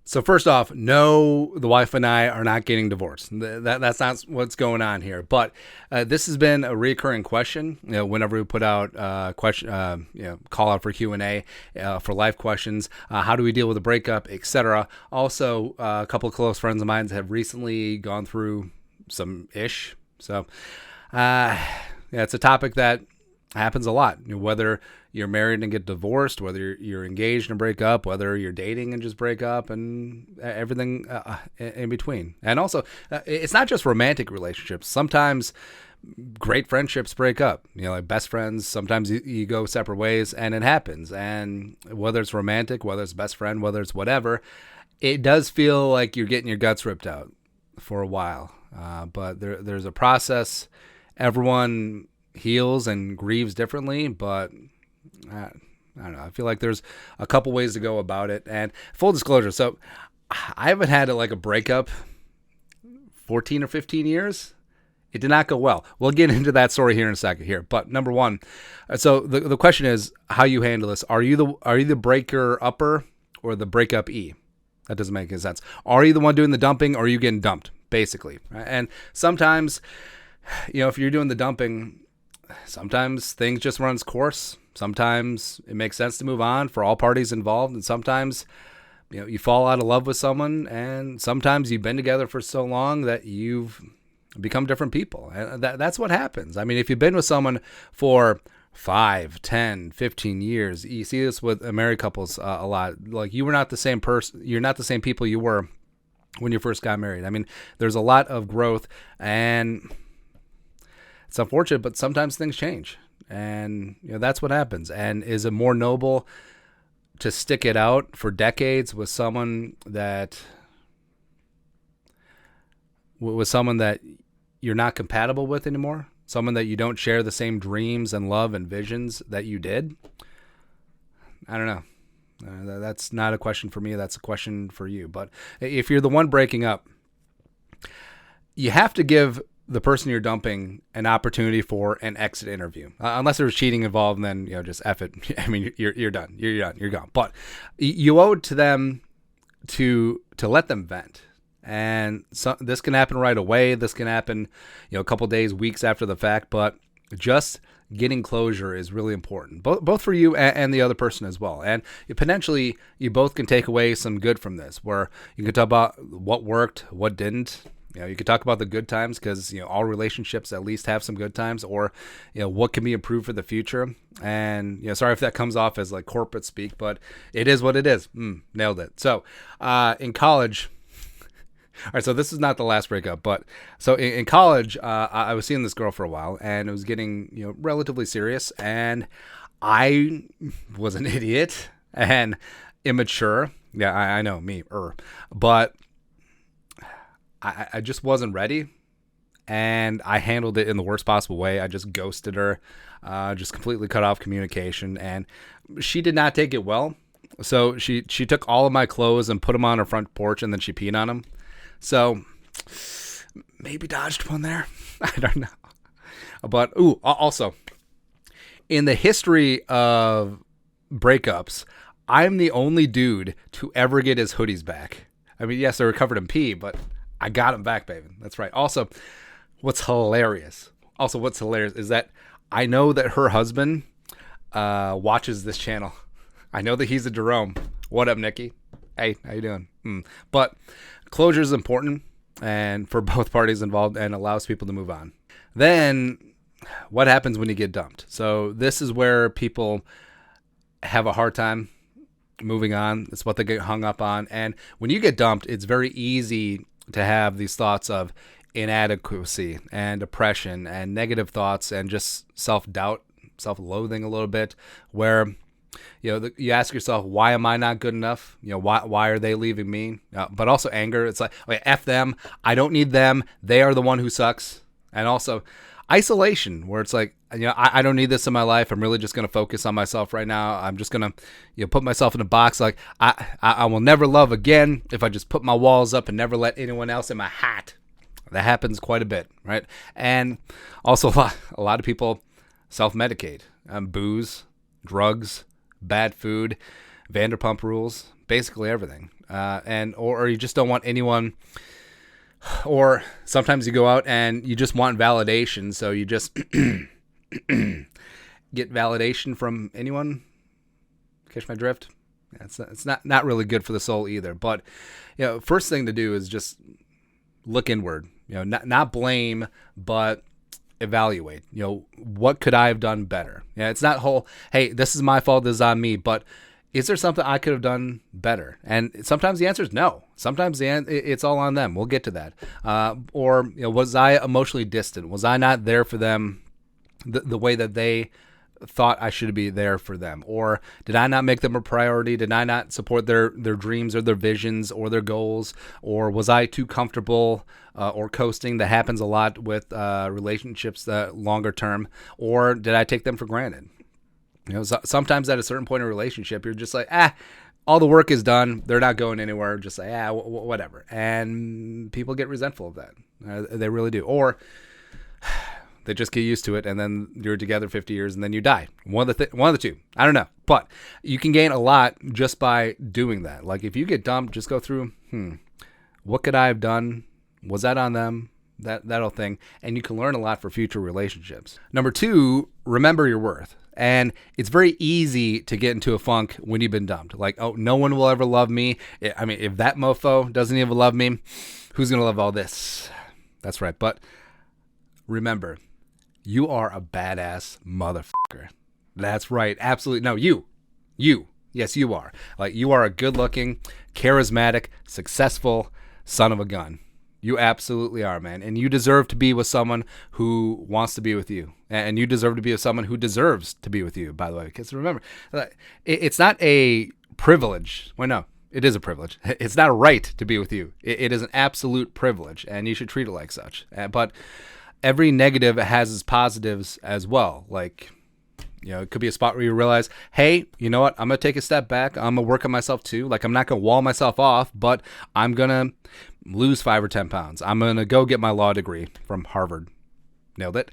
So first off, no, the wife and I are not getting divorced. That's not what's going on here. But this has been a recurring question. Whenever we put out question, call out for Q&A for life questions, how do we deal with a breakup, etc. Also, a couple of close friends of mine have recently gone through some ish. So, it's a topic that happens a lot. Whether you're married and get divorced, whether you're engaged and break up, whether you're dating and just break up, and everything in between. And also, it's not just romantic relationships. Sometimes great friendships break up. Like best friends, sometimes you go separate ways, and it happens. And whether it's romantic, whether it's best friend, whether it's whatever, it does feel like you're getting your guts ripped out for a while. But there's a process. Everyone heals and grieves differently, but I don't know. I feel like there's a couple ways to go about it. And full disclosure, so I haven't had a breakup 14 or 15 years. It did not go well. We'll get into that story here in a second here. But number one, so the question is how you handle this. Are you the breaker upper or the breakup E? That doesn't make any sense. Are you the one doing the dumping, or are you getting dumped, basically? And sometimes, if you're doing the dumping, sometimes things just run its course. Sometimes it makes sense to move on for all parties involved. And sometimes, you fall out of love with someone, and sometimes you've been together for so long that you've become different people. And that's what happens. I mean, if you've been with someone for 5, 10, 15 years, you see this with married couples a lot. Like, you were not the same person. You're not the same people you were when you first got married. I mean, there's a lot of growth, and it's unfortunate, but sometimes things change, and that's what happens. And is it more noble to stick it out for decades with someone that you're not compatible with anymore? Someone that you don't share the same dreams and love and visions that you did? I don't know. That's not a question for me. That's a question for you. But if you're the one breaking up, you have to give the person you're dumping an opportunity for an exit interview, unless there's cheating involved. And then just F it. I mean, you're done. You're done. You're gone. But you owe it to them to let them vent. And so this can happen right away. This can happen, a couple days, weeks after the fact. But just getting closure is really important, both for you and the other person as well. And potentially, you both can take away some good from this, where you can talk about what worked, what didn't. You can talk about the good times, because all relationships at least have some good times, or what can be improved for the future. And sorry if that comes off as like corporate speak, but it is what it is. Nailed it. So in college. All right, so this is not the last breakup, but so in college, I was seeing this girl for a while, and it was getting relatively serious, and I was an idiot and immature. Yeah, I know, me, but I just wasn't ready, and I handled it in the worst possible way. I just ghosted her, just completely cut off communication, and she did not take it well. So she took all of my clothes and put them on her front porch, and then she peed on them. So maybe dodged one there. I don't know. But also, in the history of breakups, I'm the only dude to ever get his hoodies back. I mean, yes, they were covered in pee, but I got them back, baby. That's right. Also, what's hilarious is that I know that her husband watches this channel. I know that he's a Jerome. What up, Nikki? Hey, how you doing? But closure is important, and for both parties involved, and allows people to move on. Then what happens when you get dumped? So this is where people have a hard time moving on. It's what they get hung up on. And when you get dumped, it's very easy to have these thoughts of inadequacy and depression and negative thoughts and just self-doubt, self-loathing a little bit, where you ask yourself, why am I not good enough? Why are they leaving me? But also anger. It's like, okay, F them. I don't need them. They are the one who sucks. And also isolation, where it's like, I don't need this in my life. I'm really just going to focus on myself right now. I'm just going to put myself in a box. Like I will never love again if I just put my walls up and never let anyone else in my hat. That happens quite a bit, right? And also a lot of people self-medicate. Booze, drugs, bad food, Vanderpump Rules, basically everything. Or you just don't want anyone, or sometimes you go out and you just want validation, so you just get validation from anyone. Catch my drift? Yeah, it's not really good for the soul either. But first thing to do is just look inward. Not blame, but evaluate. What could I have done better? It's not hey, this is my fault, this is on me, but is there something I could have done better? And sometimes the answer is no. Sometimes it's all on them. We'll get to that. Or was I emotionally distant? Was I not there for them the way that they thought I should be there for them? Or did I not make them a priority? Did I not support their dreams or their visions or their goals? Or was I too comfortable or coasting? That happens a lot with relationships longer term. Or did I take them for granted? Sometimes at a certain point in a relationship, you're just like, all the work is done. They're not going anywhere. Just like, whatever. And people get resentful of that. They really do. Or they just get used to it, and then you're together 50 years, and then you die. One of the two. I don't know. But you can gain a lot just by doing that. Like, if you get dumped, just go through, what could I have done? Was that on them? That whole thing. And you can learn a lot for future relationships. Number 2, remember your worth. And it's very easy to get into a funk when you've been dumped. Like, oh, no one will ever love me. I mean, if that mofo doesn't even love me, who's going to love all this? That's right. But remember, you are a badass motherfucker. That's right. Absolutely. No, you. Yes, you are. Like, you are a good-looking, charismatic, successful son of a gun. You absolutely are, man. And you deserve to be with someone who wants to be with you. And you deserve to be with someone who deserves to be with you, by the way. Because remember, it's not a privilege. Well, no, it is a privilege. It's not a right to be with you. It is an absolute privilege, and you should treat it like such. But every negative has its positives as well. Like, it could be a spot where you realize, hey, you know what? I'm going to take a step back. I'm going to work on myself too. Like, I'm not going to wall myself off, but I'm going to lose 5 or 10 pounds. I'm going to go get my law degree from Harvard. Nailed it.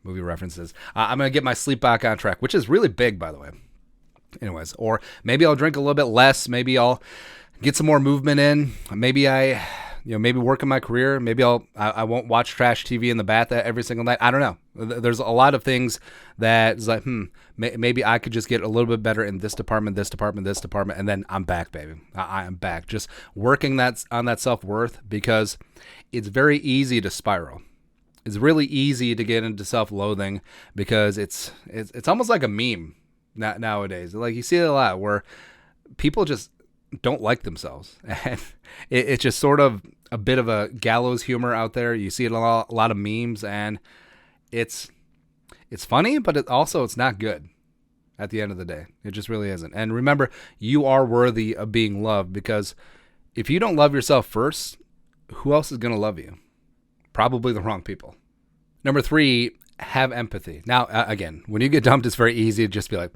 Movie references. I'm going to get my sleep back on track, which is really big, by the way. Anyways, or maybe I'll drink a little bit less. Maybe I'll get some more movement in. Maybe maybe work in my career. Maybe I won't watch trash TV in the bath every single night. I don't know. There's a lot of things that is like, maybe I could just get a little bit better in this department, and then I'm back, baby. I am back. Just working on that self-worth, because it's very easy to spiral. It's really easy to get into self-loathing, because it's almost like a meme nowadays. Like, you see it a lot where people just don't like themselves, and it's just sort of a bit of a gallows humor out there. You see it a lot of memes, and it's funny, but it's not good at the end of the day. It just really isn't. And remember, you are worthy of being loved, because if you don't love yourself first, who else is going to love you? Probably the wrong people. Number 3, have empathy. Now, again, when you get dumped, it's very easy to just be like,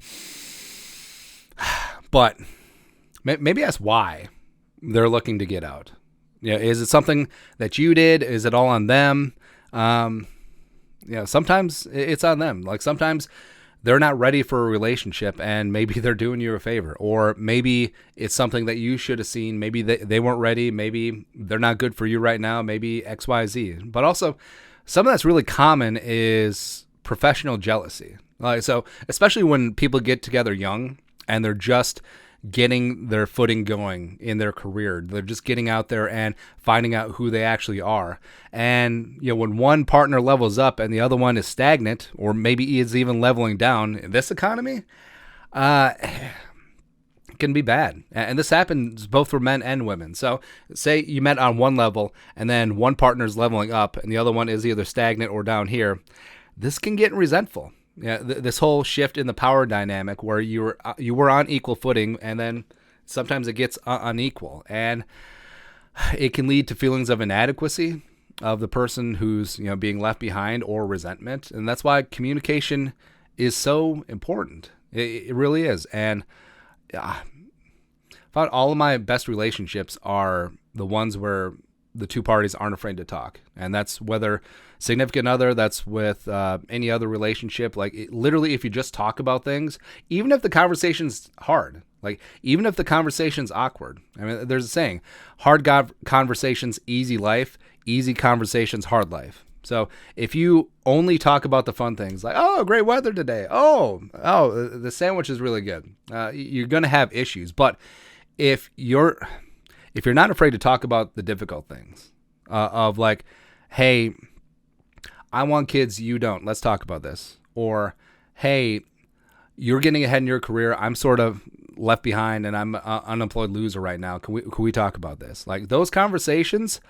but maybe ask why they're looking to get out. Is it something that you did? Is it all on them? Sometimes it's on them. Like, sometimes they're not ready for a relationship, and maybe they're doing you a favor. Or maybe it's something that you should have seen. Maybe they weren't ready. Maybe they're not good for you right now. Maybe X, Y, Z. But also, something that's really common is professional jealousy. So especially when people get together young and they're just getting their footing going in their career. They're just getting out there and finding out who they actually are. And, when one partner levels up and the other one is stagnant, or maybe is even leveling down in this economy, it can be bad. And this happens both for men and women. So say you met on one level and then one partner is leveling up and the other one is either stagnant or down here. This can get resentful. This whole shift in the power dynamic where you were on equal footing, and then sometimes it gets unequal, and it can lead to feelings of inadequacy of the person who's being left behind, or resentment. And that's why communication is so important. It really is. And I found all of my best relationships are the ones where the two parties aren't afraid to talk, and that's whether significant other, that's with any other relationship. Like literally, if you just talk about things, even if the conversation's hard, like even if the conversation's awkward. I mean, there's a saying: hard conversations, easy life; easy conversations, hard life. So if you only talk about the fun things, like, oh, great weather today, oh, the sandwich is really good, you're gonna have issues. But if you're not afraid to talk about the difficult things, of like, hey, I want kids, you don't. Let's talk about this. Or, hey, you're getting ahead in your career. I'm sort of left behind, and I'm an unemployed loser right now. Can we talk about this? Like those conversations,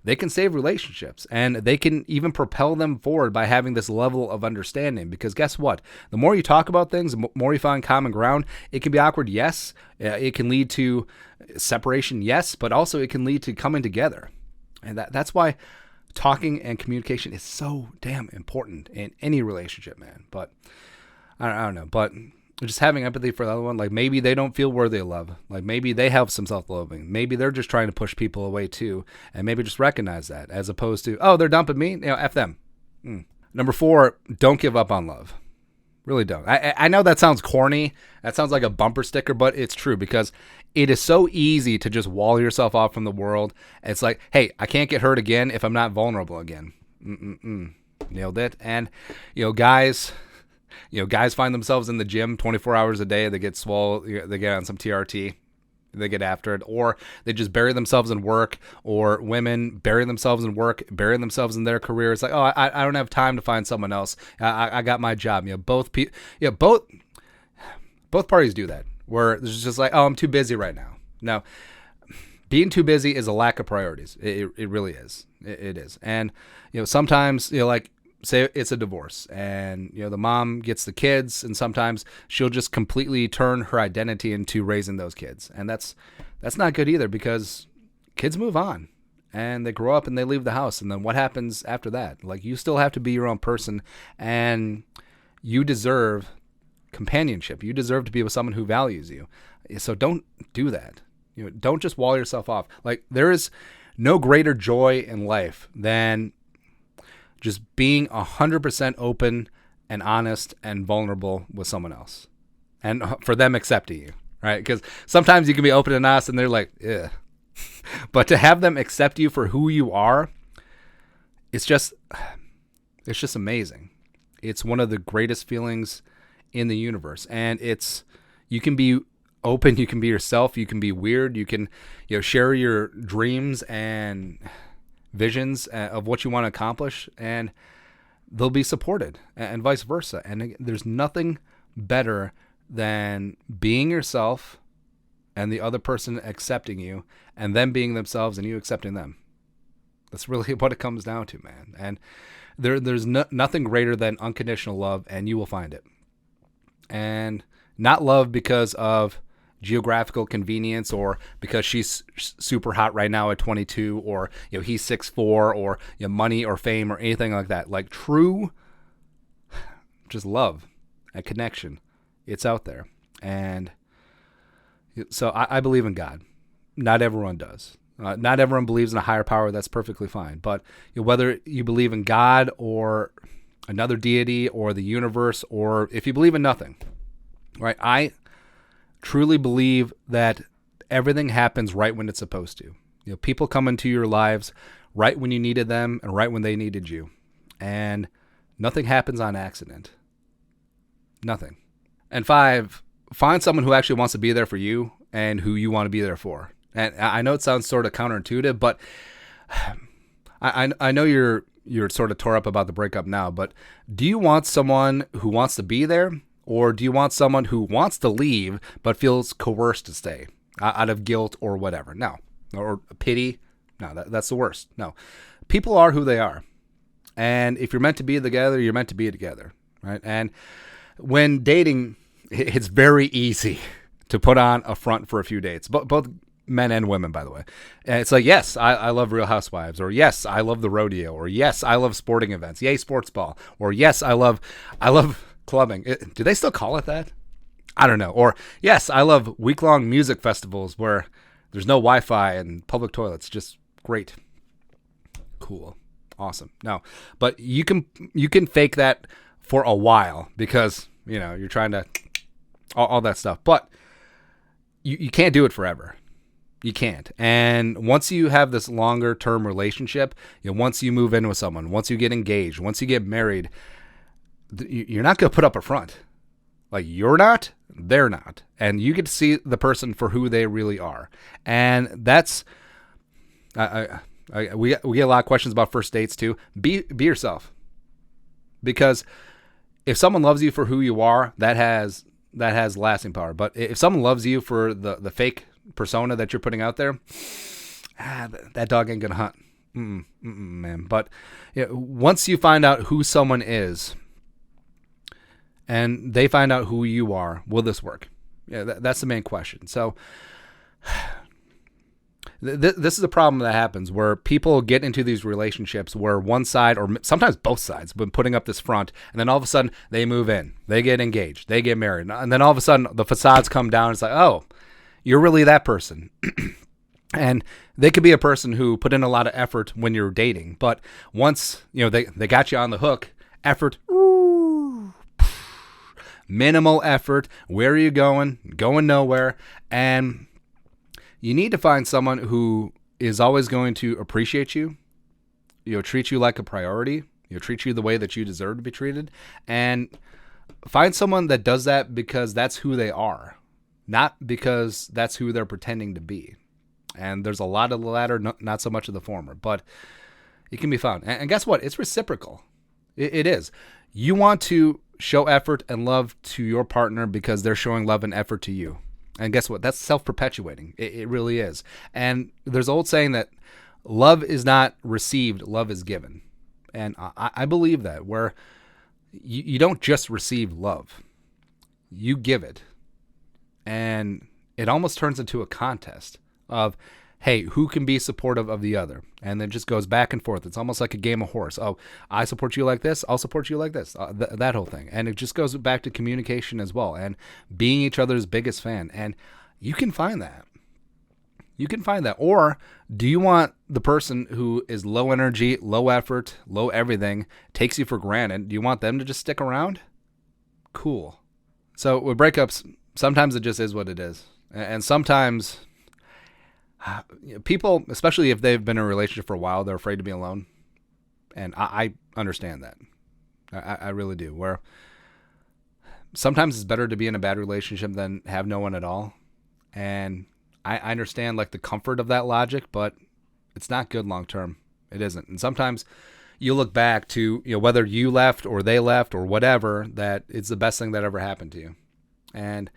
they can save relationships, and they can even propel them forward by having this level of understanding. Because guess what? The more you talk about things, the more you find common ground. It can be awkward, yes. It can lead to separation, yes, but also it can lead to coming together. And that's why talking and communication is so damn important in any relationship, man. But I don't know. But just having empathy for the other one, like maybe they don't feel worthy of love. Like maybe they have some self-loathing. Maybe they're just trying to push people away too. And maybe just recognize that, as opposed to, oh, they're dumping me. F them. Number 4, don't give up on love. Really don't. I know that sounds corny. That sounds like a bumper sticker, but it's true, because it is so easy to just wall yourself off from the world. It's like, hey, I can't get hurt again if I'm not vulnerable again. Nailed it. And, guys find themselves in the gym 24 hours a day. They get swole. They get on some TRT. They get after it, or they just bury themselves in work, or women bury themselves in work, bury themselves in their career. It's like, oh, I don't have time to find someone else. I got my job. Both parties do that, where there's just like, oh, I'm too busy right now. Now, being too busy is a lack of priorities. It really is. It is. And, sometimes, like, say it's a divorce, and the mom gets the kids, and sometimes she'll just completely turn her identity into raising those kids, and that's not good either, because kids move on and they grow up and they leave the house, and then what happens after that? Like, you still have to be your own person, and you deserve companionship. You deserve to be with someone who values you. So don't do that. Don't just wall yourself off. Like, there is no greater joy in life than just being 100% open and honest and vulnerable with someone else, and for them accepting you, right? Because sometimes you can be open and honest and they're like, yeah. But to have them accept you for who you are, it's just amazing. It's one of the greatest feelings in the universe. And you can be open, you can be yourself, you can be weird, you can, share your dreams and visions of what you want to accomplish, and they'll be supported, and vice versa. And there's nothing better than being yourself and the other person accepting you, and them being themselves and you accepting them. That's really what it comes down to, man. And there's nothing greater than unconditional love, and you will find it. And not love because of geographical convenience, or because she's super hot right now at 22, or he's 6'4", or money or fame or anything like that. Like true, just love and connection, it's out there. And so I believe in God. Not everyone does. Not everyone believes in a higher power. That's perfectly fine. But whether you believe in God or another deity or the universe, or if you believe in nothing, right? I truly believe that everything happens right when it's supposed to. People come into your lives right when you needed them and right when they needed you. And nothing happens on accident. Nothing. And 5, find someone who actually wants to be there for you and who you want to be there for. And I know it sounds sort of counterintuitive, but I know you're sort of tore up about the breakup now, but do you want someone who wants to be there? Or do you want someone who wants to leave but feels coerced to stay out of guilt or whatever? No. Or pity? No, that's the worst. No. People are who they are. And if you're meant to be together, you're meant to be together, right? And when dating, it's very easy to put on a front for a few dates. Both men and women, by the way. And it's like, yes, I love Real Housewives, or yes, I love the rodeo, or yes, I love sporting events. Yay, sports ball. Or yes, I love clubbing. Do they still call it that? I don't know. Or yes, I love week-long music festivals where there's no Wi-Fi and public toilets. Just great. Cool. Awesome. No, but you can fake that for a while because you're trying to all that stuff, but you can't do it forever. You can't. And once you have this longer term relationship, once you move in with someone, once you get engaged, once you get married, you're not going to put up a front. Like, you're not, they're not. And you get to see the person for who they really are. And that's, we get a lot of questions about first dates too. Be yourself. Because if someone loves you for who you are, that has lasting power. But if someone loves you for the fake persona that you're putting out there, that dog ain't gonna hunt, man. But once you find out who someone is, and they find out who you are, will this work? That's the main question. So this is a problem that happens where people get into these relationships where one side, or sometimes both sides, been putting up this front, and then all of a sudden they move in, they get engaged, they get married, and then all of a sudden the facades come down. It's like, oh, you're really that person. And they could be a person who put in a lot of effort when you're dating, but once they got you on the hook, effort, minimal effort. Where are you going? Going nowhere. And you need to find someone who is always going to appreciate you, treat you like a priority, treat you the way that you deserve to be treated, and find someone that does that because that's who they are, not because that's who they're pretending to be. And there's a lot of the latter, not so much of the former, but it can be found. And guess what? It's reciprocal. It is. You want to show effort and love to your partner because they're showing love and effort to you. And guess what? That's self-perpetuating. It really is. And there's an old saying that love is not received, love is given. And I believe that, where you don't just receive love, you give it. And it almost turns into a contest of, hey, who can be supportive of the other? And then it just goes back and forth. It's almost like a game of horse. Oh, I support you like this, I'll support you like this. That whole thing. And it just goes back to communication as well, and being each other's biggest fan. And you can find that. You can find that. Or do you want the person who is low energy, low effort, low everything, takes you for granted? Do you want them to just stick around? Cool. So with breakups, sometimes it just is what it is. And sometimes people, especially if they've been in a relationship for a while, they're afraid to be alone. And I understand that. I really do. Where sometimes it's better to be in a bad relationship than have no one at all. And I understand like the comfort of that logic, but it's not good long term. It isn't. And sometimes you look back to, whether you left or they left or whatever, that it's the best thing that ever happened to you. And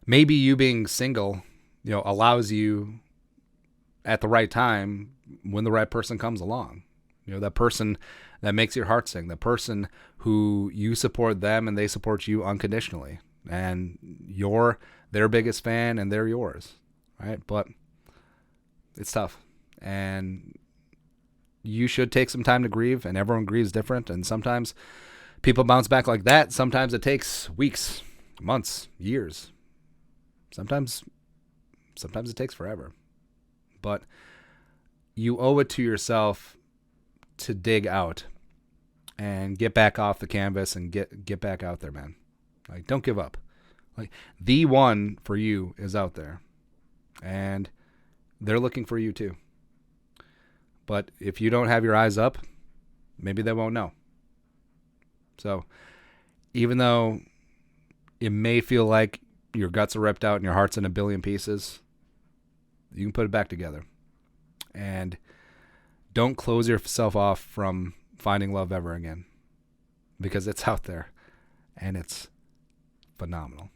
maybe you being single, allows you at the right time when the right person comes along. That person that makes your heart sing, the person who you support them and they support you unconditionally. And you're their biggest fan and they're yours. Right? But it's tough. And you should take some time to grieve, and everyone grieves different. And sometimes people bounce back like that. Sometimes it takes weeks, months, years. Sometimes it takes forever. But you owe it to yourself to dig out and get back off the canvas and get back out there, man. Like, don't give up. Like, the one for you is out there, and they're looking for you too. But if you don't have your eyes up, maybe they won't know. So even though it may feel like your guts are ripped out and your heart's in a billion pieces, you can put it back together. And don't close yourself off from finding love ever again, because it's out there and it's phenomenal.